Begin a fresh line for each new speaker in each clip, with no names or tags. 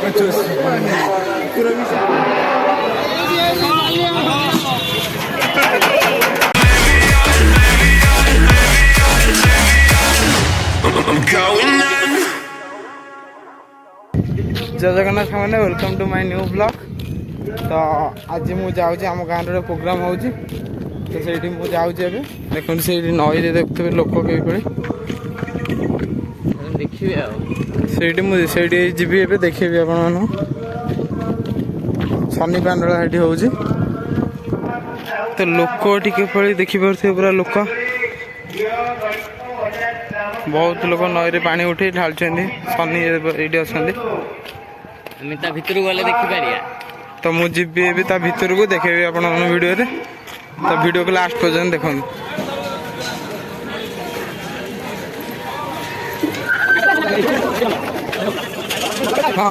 जय जगन्नाथ मैंने welcome to my new blog. तो आज मुझे आम गाँव रे प्रोग्राम हो तो से मुझे देखो से नई देखते लोक कई देखिए से जी देखी आप शनि पांडला हो तो लोक टे देखिपे पूरा लोक बहुत लोग नई पानी उठे ढालुं शनि ये अच्छा
भितर गले देखिपारिया
तो मुझे भितर को देखेबी आप वीडियो रे तो वीडियो को लास्ट पर्यंत देखो। हाँ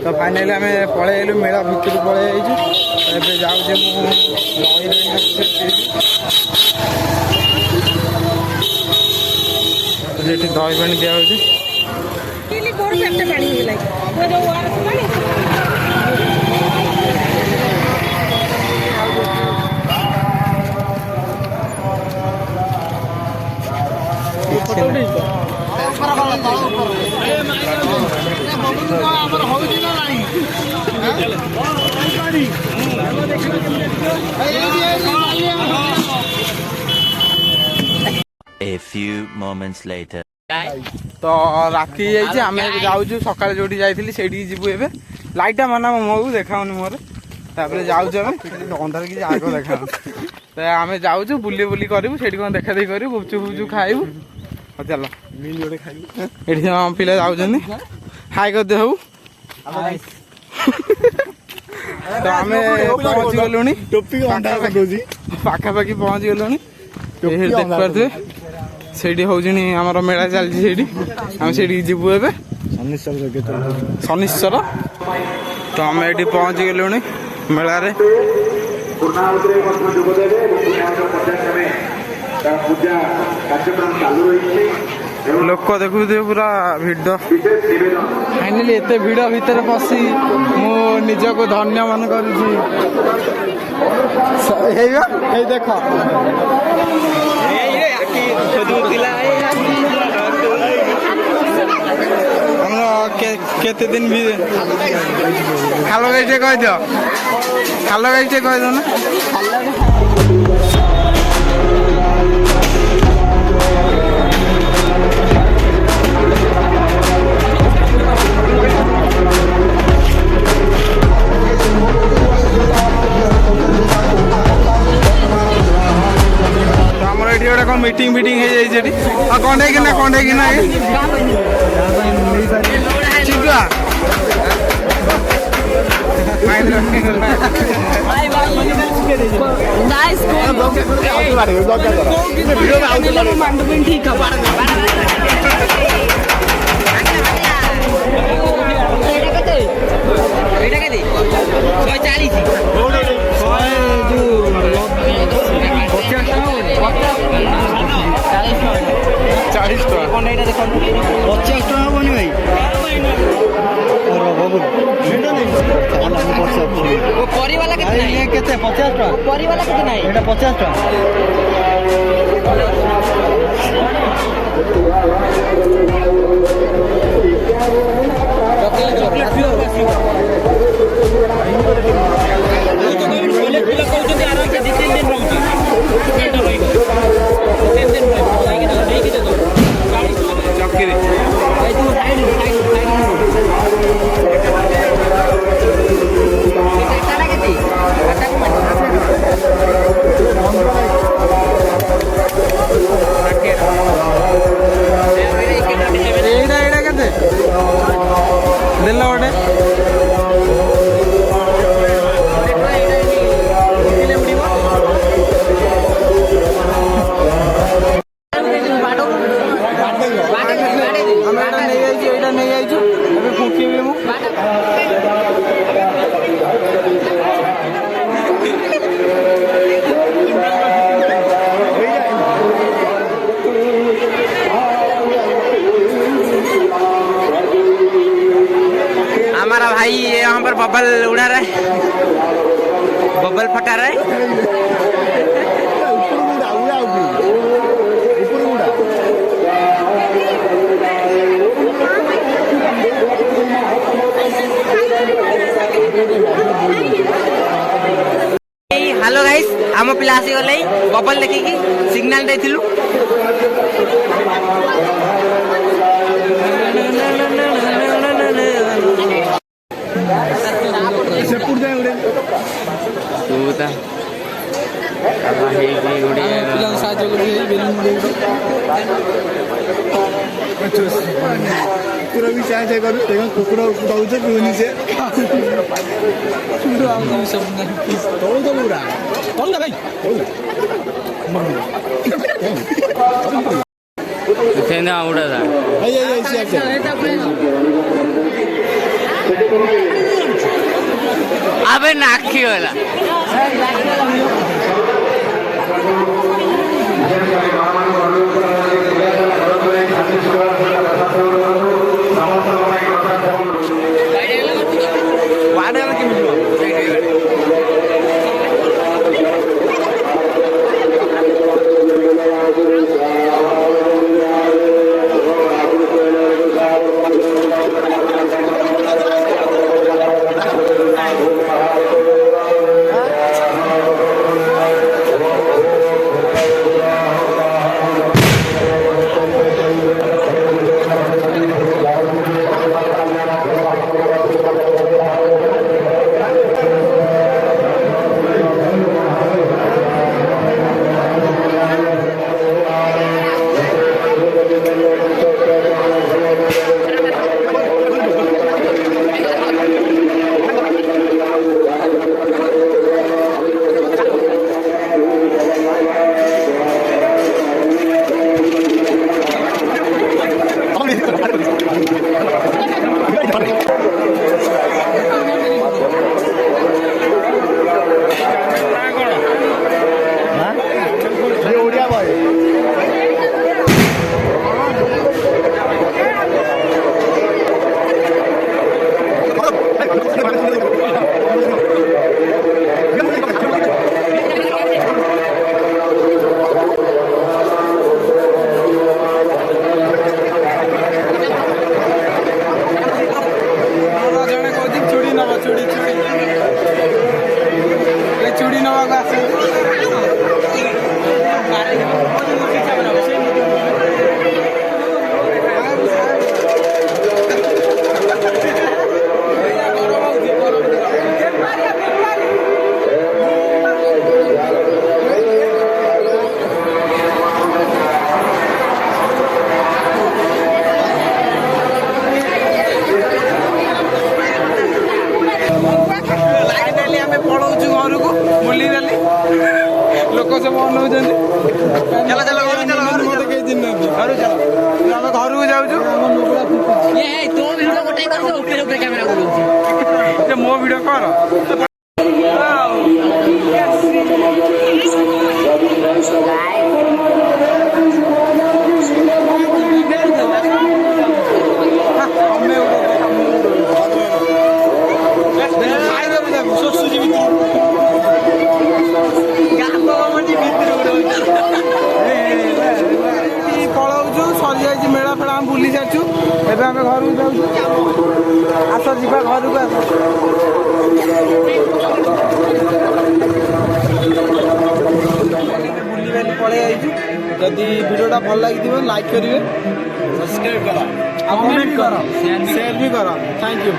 तो फाइनाली आम पलैलु मेला भितर पलि जाऊे दही पानी दिया
A few moments later.
तो राति आम जाऊँ सकाल जो जाइए जीवु ए लाइटा माना मो को देखा मोर जाऊँ अंधार कि आग देखा तो आम जाऊँ बुले बुली करूँ से कौन देखा देखी करूँ गुपचुप फुपचुप खाइबू चल ये पिला जाऊँ हाई कर दे तो आम पहुँची गलु पाखापाखि पहुँची गलु देखिए से आमर मेला चलती आम से जीवु ए शनिश्चर तो आम ये पहुँची गलु मेल लोक देखु पूरा भिड़ फाइनाली एत भिड़ भितर पशि मु निजक धन्य मन कर देख केते दिन भी खालो गाई कह दियो खालो गाई कह दो ना कौन मीटिंग मीटिंग है कौन है कि ना चिंटुआ
ବଲ୍ ଫଟାରେ
हेलो गाइस आम पिला आसीगले बबल देखिकी सिग्नाल देथिलु
कुकुर भी चाहे चाहे करू देखो कुकुर उड़ाउछ पिउनी से सुंदर आउ सब तोड़ तो पूरा कौन भाई
ସେମିତି ଉଡ଼ା
आई आई आई से
ଆବେ ନାଖି ଗଲା
मो वीडियो कर सरी मेला फेला आम बुली सारी एवं आम घर को जाऊँ आस जा घर को आस बुली बाली पलि आईचु जदि वीडियोटा भल लगी लाइक करेंगे सब्सक्राइब कर कमेंट कर शेयर भी कर थैंक यू।